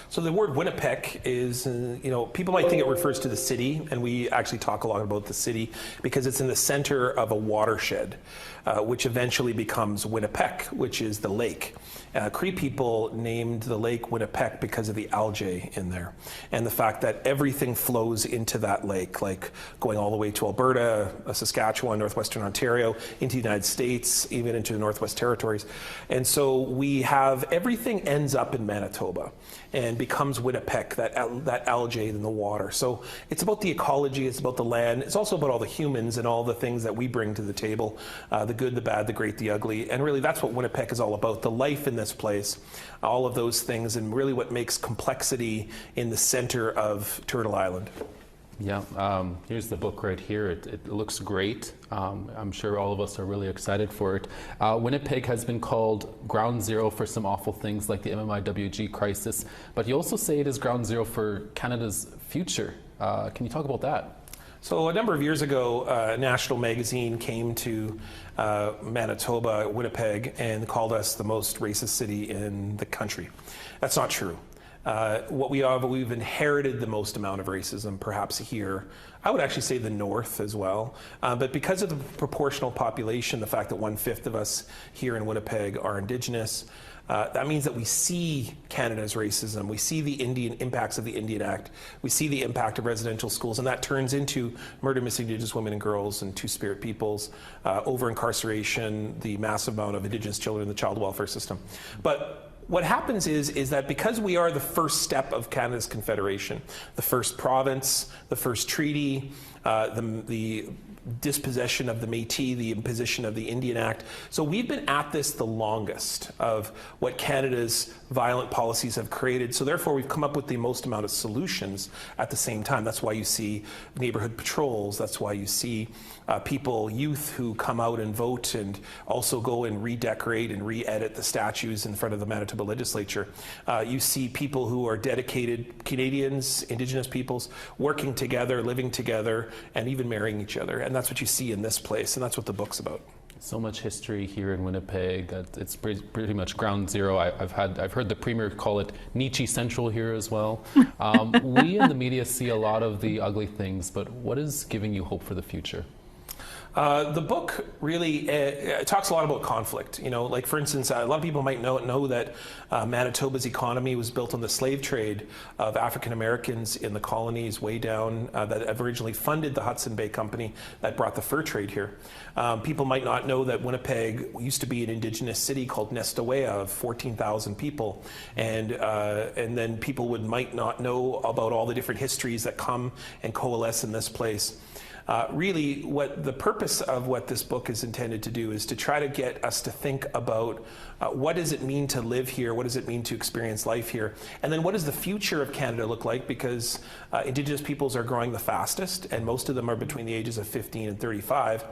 So the word Winnipeg is, people might think it refers to the city, and we actually talk a lot about the city because it's in the center of a watershed, which eventually becomes Winnipeg, which is the lake. Cree people named the lake Winnipeg because of the algae in there, and the fact that everything flows into that lake, like going all the way to Alberta, Saskatchewan, northwestern Ontario, into the United States, even into the Northwest Territories. And so we have everything ends up in Manitoba and becomes Winnipeg, that algae in the water. So it's about the ecology, it's about the land, it's also about all the humans and all the things that we bring to the table, the good, the bad, the great, the ugly. And really that's what Winnipeg is all about, the life in this place, all of those things, and really what makes complexity in the center of Turtle Island. Yeah, here's the book right here. It looks great. I'm sure all of us are really excited for it. Winnipeg has been called ground zero for some awful things like the MMIWG crisis, but you also say it is ground zero for Canada's future. Can you talk about that? So a number of years ago, a national magazine came to Manitoba, Winnipeg, and called us the most racist city in the country. That's not true. We've inherited the most amount of racism, perhaps here. I would actually say the North as well. But because of the proportional population, the fact that 1/5 of us here in Winnipeg are Indigenous, that means that we see Canada's racism. We see the impacts of the Indian Act. We see the impact of residential schools, and that turns into murder, missing Indigenous women and girls and Two-Spirit peoples, over-incarceration, the massive amount of Indigenous children in the child welfare system. But what happens is that because we are the first step of Canada's Confederation, the first province, the first treaty, the dispossession of the Métis, the imposition of the Indian Act. So we've been at this the longest of what Canada's violent policies have created. So therefore we've come up with the most amount of solutions at the same time. That's why you see neighborhood patrols. That's why you see youth who come out and vote and also go and redecorate and re-edit the statues in front of the Manitoba legislature. You see people who are dedicated Canadians, Indigenous peoples, working together, living together, and even marrying each other. And that's what you see in this place, and that's what the book's about. So much history here in Winnipeg. It's pretty much ground zero. I've heard the Premier call it Nietzsche Central here as well. We in the media see a lot of the ugly things, but what is giving you hope for the future? The book really talks a lot about conflict. Like for instance, a lot of people might know that Manitoba's economy was built on the slave trade of African Americans in the colonies way down that originally funded the Hudson Bay Company that brought the fur trade here. People might not know that Winnipeg used to be an Indigenous city called Nestawea of 14,000 people, and then people might not know about all the different histories that come and coalesce in this place. Really, what the purpose of what this book is intended to do is to try to get us to think about what does it mean to live here, what does it mean to experience life here, and then what does the future of Canada look like, because Indigenous peoples are growing the fastest, and most of them are between the ages of 15 and 35.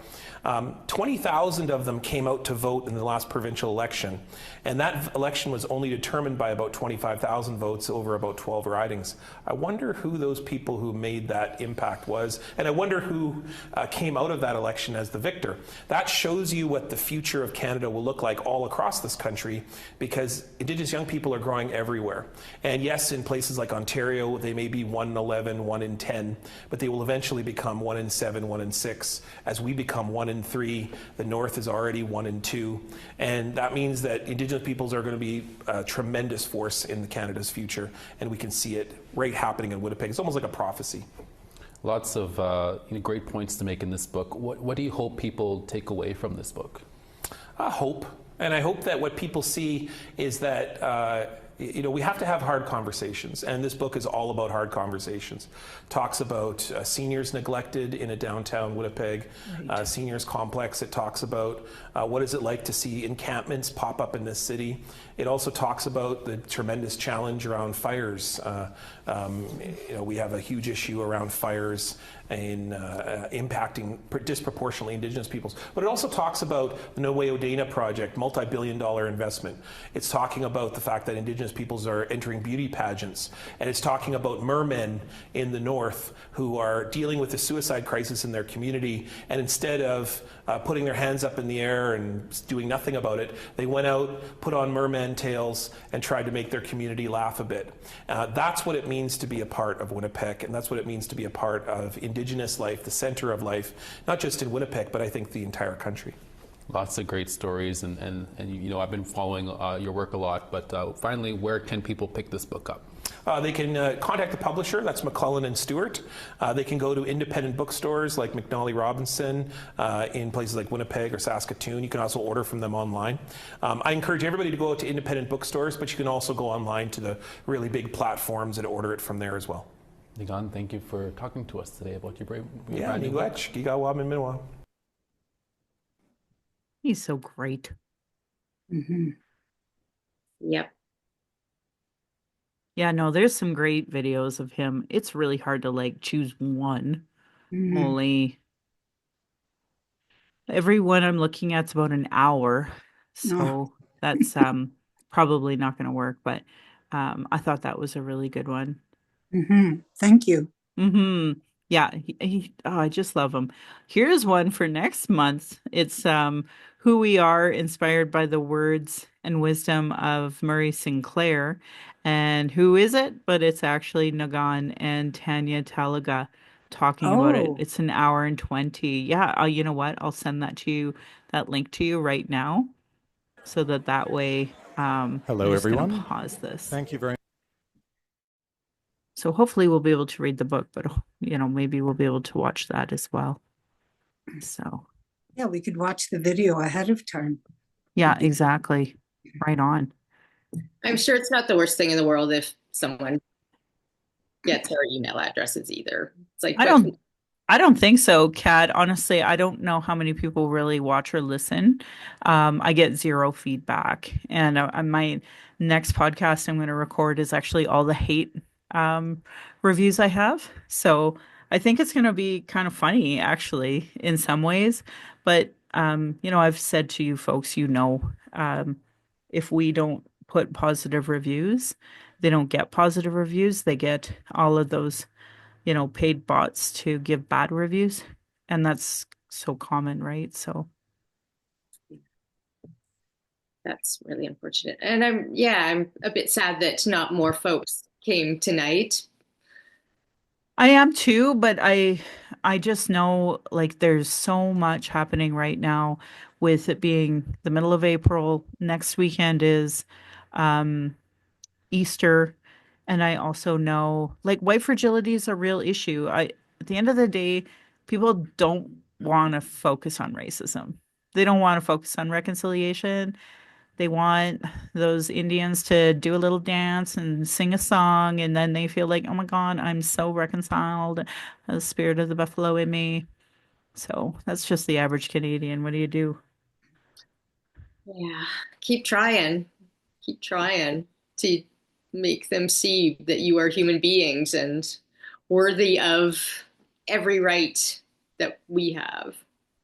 20,000 of them came out to vote in the last provincial election, and that election was only determined by about 25,000 votes over about 12 ridings. I wonder who those people who made that impact was, and I wonder who came out of that election as the victor. That shows you what the future of Canada will look like all across this country, because Indigenous young people are growing everywhere. And yes, in places like Ontario, they may be 1 in 11, 1 in 10, but they will eventually become 1 in 7, 1 in 6. As we become 1 in 3, the North is already 1 in 2. And that means that Indigenous peoples are going to be a tremendous force in Canada's future, and we can see it right happening in Winnipeg. It's almost like a prophecy. Lots of great points to make in this book. What do you hope people take away from this book? Hope. And I hope that what people see is that we have to have hard conversations, and this book is all about hard conversations. Talks about seniors neglected in a downtown Winnipeg, right. Seniors complex. It talks about what is it like to see encampments pop up in this city. It also talks about the tremendous challenge around fires. We have a huge issue around fires in impacting disproportionately Indigenous peoples. But it also talks about the No Way Odena project, multi-billion-dollar investment. It's talking about the fact that Indigenous peoples are entering beauty pageants, and it's talking about mermen in the north who are dealing with the suicide crisis in their community, and instead of putting their hands up in the air and doing nothing about it, they went out, put on merman tails, and tried to make their community laugh a bit. That's what it means to be a part of Winnipeg, and that's what it means to be a part of Indigenous life, the center of life, not just in Winnipeg, but I think the entire country. Lots of great stories, and you know, I've been following your work a lot, but finally, where can people pick this book up? They can contact the publisher, that's McClellan and Stewart. They can go to independent bookstores like McNally Robinson in places like Winnipeg or Saskatoon. You can also order from them online. I encourage everybody to go out to independent bookstores, but you can also go online to the really big platforms and order it from there as well. Niigaan, thank you for talking to us today about your brand new book. Gigawa. He's so great. Mm-hmm. Yep. Yeah, no, there's some great videos of him. It's really hard to like choose one. Mm-hmm. Only every one I'm looking at's about an hour. So that's probably not going to work, but I thought that was a really good one. Mm-hmm. Thank you. Yeah, I just love him. Here's one for next month. It's Who We Are, inspired by the words and wisdom of Murray Sinclair. And who is it? But it's actually Niigaan and Tanya Talaga talking about it. Oh, It's an hour and 20. Yeah, you know what? I'll send that to you, that link to you right now, so that way Hello, I'm just gonna everyone. pause this. Thank you very much. So hopefully we'll be able to read the book, but you know, maybe we'll be able to watch that as well. So yeah, we could watch the video ahead of time. yeah, exactly. Right on. I'm sure it's not the worst thing in the world if someone gets our email addresses either. It's like, I don't think so, Kat. Honestly, I don't know how many people really watch or listen. I get zero feedback, and my next podcast I'm going to record is actually all the hate reviews I have. So I think it's going to be kind of funny, actually, in some ways. But you know, I've said to you folks, you know, if we don't put positive reviews, they don't get positive reviews. They get all of those, you know, paid bots to give bad reviews. And that's so common, right? So that's really unfortunate. And I'm a bit sad that not more folks came tonight. I am too, but I just know like there's so much happening right now with it being the middle of April. Next weekend is um Easter, and I also know like white fragility is a real issue. At the end of the day, people don't want to focus on racism. They don't want to focus on reconciliation. They want those Indians to do a little dance and sing a song, and then they feel like, oh my God, I'm so reconciled. The spirit of the buffalo in me. So that's just the average Canadian. What do you do? Yeah, keep trying. Keep trying to make them see that you are human beings and worthy of every right that we have.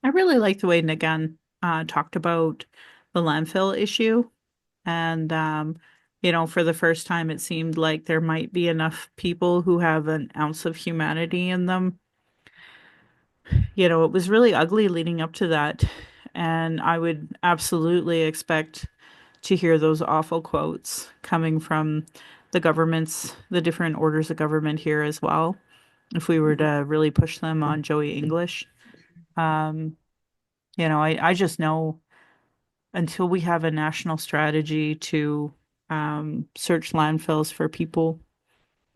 I really like the way Niigaan talked about the landfill issue. And, you know, for the first time, it seemed like there might be enough people who have an ounce of humanity in them. You know, it was really ugly leading up to that. And I would absolutely expect to hear those awful quotes coming from the governments, the different orders of government here as well, if we were to really push them on Joey English. Um, you know, I just know until we have a national strategy to search landfills for people,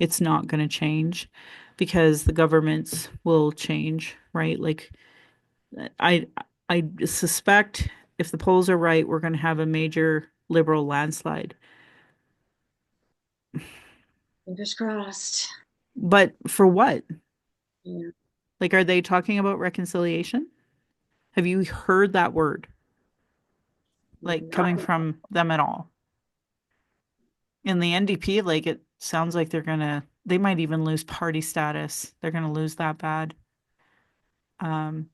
it's not going to change because the governments will change, right? Like I I suspect if the polls are right, we're going to have a major liberal landslide. Fingers crossed. But for what? Yeah. Like, are they talking about reconciliation? Have you heard that word? Like coming No. from them at all? In the NDP, like it sounds like they might even lose party status. They're gonna lose that bad. Um,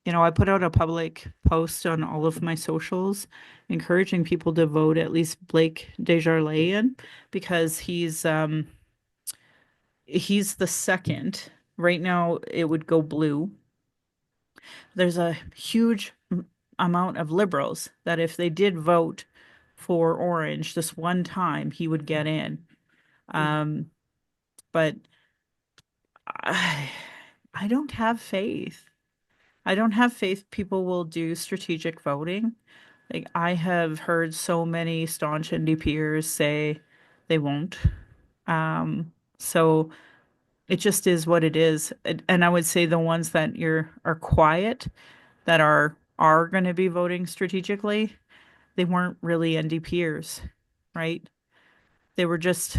I put out a public post on all of my socials encouraging people to vote at least Blake Desjardins in because he's the second. Right now it would go blue. There's a huge amount of liberals that if they did vote for orange this one time, he would get in. Um, but I, I don't have faith. I don't have faith people will do strategic voting. Like I have heard so many staunch NDPers say they won't. So it just is what it is. And I would say the ones that are quiet, that are going to be voting strategically, they weren't really NDPers, right? They were just,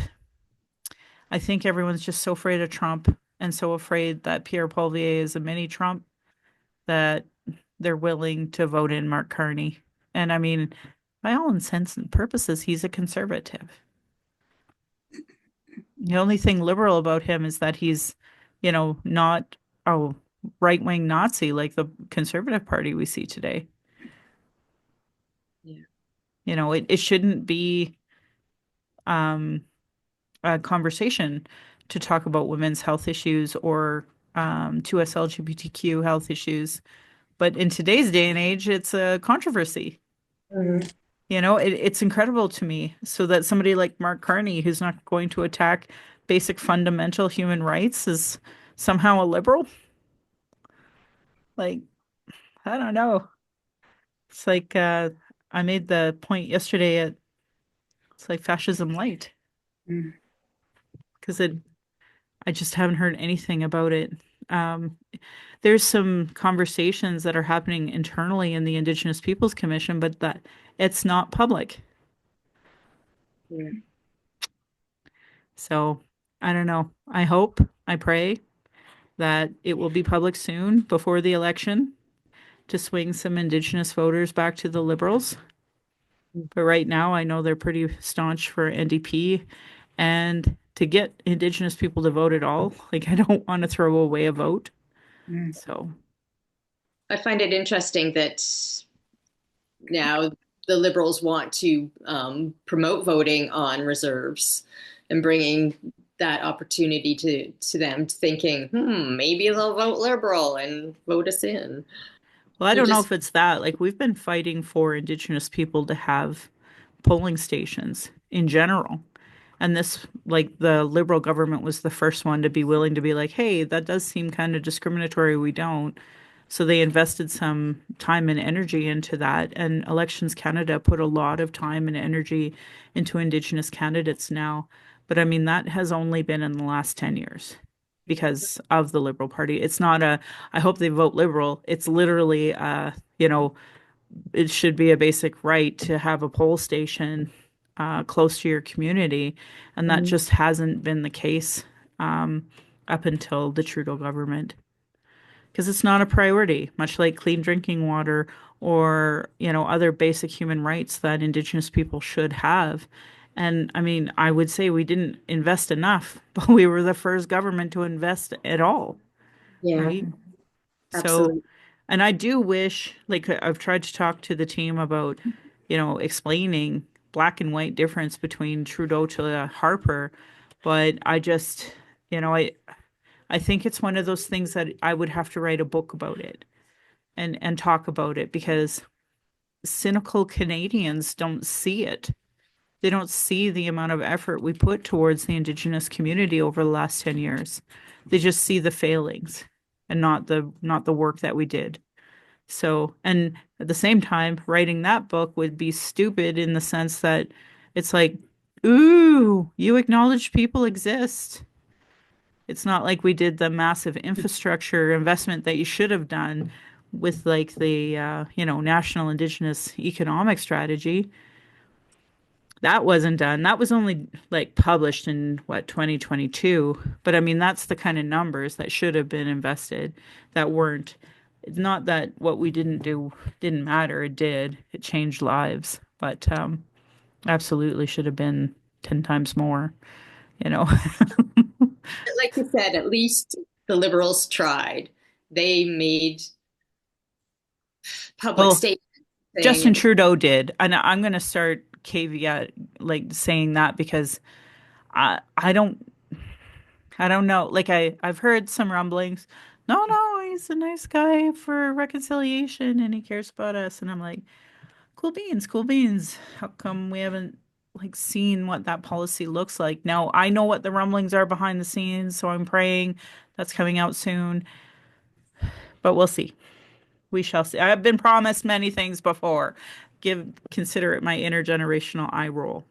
I think everyone's just so afraid of Trump and so afraid that Pierre Poilievre is a mini Trump that they're willing to vote in Mark Carney. And I mean, by all intents and purposes, he's a conservative. The only thing liberal about him is that he's, not a right-wing Nazi like the Conservative Party we see today. Yeah. It shouldn't be um, a conversation to talk about women's health issues or 2S LGBTQ health issues. But in today's day and age, it's a controversy. Mhm. It's incredible to me. So that somebody like Mark Carney, who's not going to attack basic fundamental human rights, is somehow a liberal. Like, I don't know. It's like I made the point yesterday it's like fascism light Mm. because I just haven't heard anything about it. Um, there's some conversations that are happening internally in the Indigenous Peoples Commission, but that it's not public. Yeah. So I don't know. I pray that it will be public soon before the election to swing some Indigenous voters back to the Liberals. But right now, I know they're pretty staunch for NDP. And to get Indigenous people to vote at all, like, I don't want to throw away a vote. Mm. So, I find it interesting that now the Liberals want to promote voting on reserves and bringing that opportunity to them, thinking, maybe they'll vote Liberal and vote us in. well, I They're don't know just, if it's that. Like, we've been fighting for Indigenous people to have polling stations in general. And this, like, the Liberal government was the first one to be willing to be like, hey, that does seem kind of discriminatory. We don't. So they invested some time and energy into that. And Elections Canada put a lot of time and energy into Indigenous candidates now. But I mean, that has only been in the last 10 years because of the Liberal Party. It's not I hope they vote Liberal. It's literally, it should be a basic right to have a poll station close to your community. And that Mhm. just hasn't been the case up until the Trudeau government because it's not a priority, much like clean drinking water or, other basic human rights that Indigenous people should have. And I mean, I would say we didn't invest enough, but we were the first government to invest at all, Yeah, right? So, absolutely. and I do wish, like, I've tried to talk to the team about, explaining black and white difference between Trudeau to Harper, but I just, I think it's one of those things that I would have to write a book about it and talk about it because cynical Canadians don't see it. They don't see the amount of effort we put towards the Indigenous community over the last 10 years. They just see the failings and not the work that we did. So, and at the same time, writing that book would be stupid in the sense that it's like, ooh, you acknowledge people exist. It's not like we did the massive infrastructure investment that you should have done with like the National Indigenous Economic Strategy. That wasn't done. That was only like published in what 2022. But I mean that's the kind of numbers that should have been invested that weren't. It's not that what we didn't do didn't matter. It did. It changed lives. But absolutely should have been 10 times more, you know. Like you said, at least the Liberals tried. they made public Well, statements Justin saying, Trudeau did, and I'm going to start caveat like saying that because I I don't know. Like I've heard some rumblings. No, no, he's a nice guy for reconciliation and he cares about us. And I'm like, cool beans, cool beans. How come we haven't like seen what that policy looks like? Now, I know what the rumblings are behind the scenes, so I'm praying that's coming out soon, but we'll see. We shall see. I've been promised many things before. Consider it my intergenerational eye roll.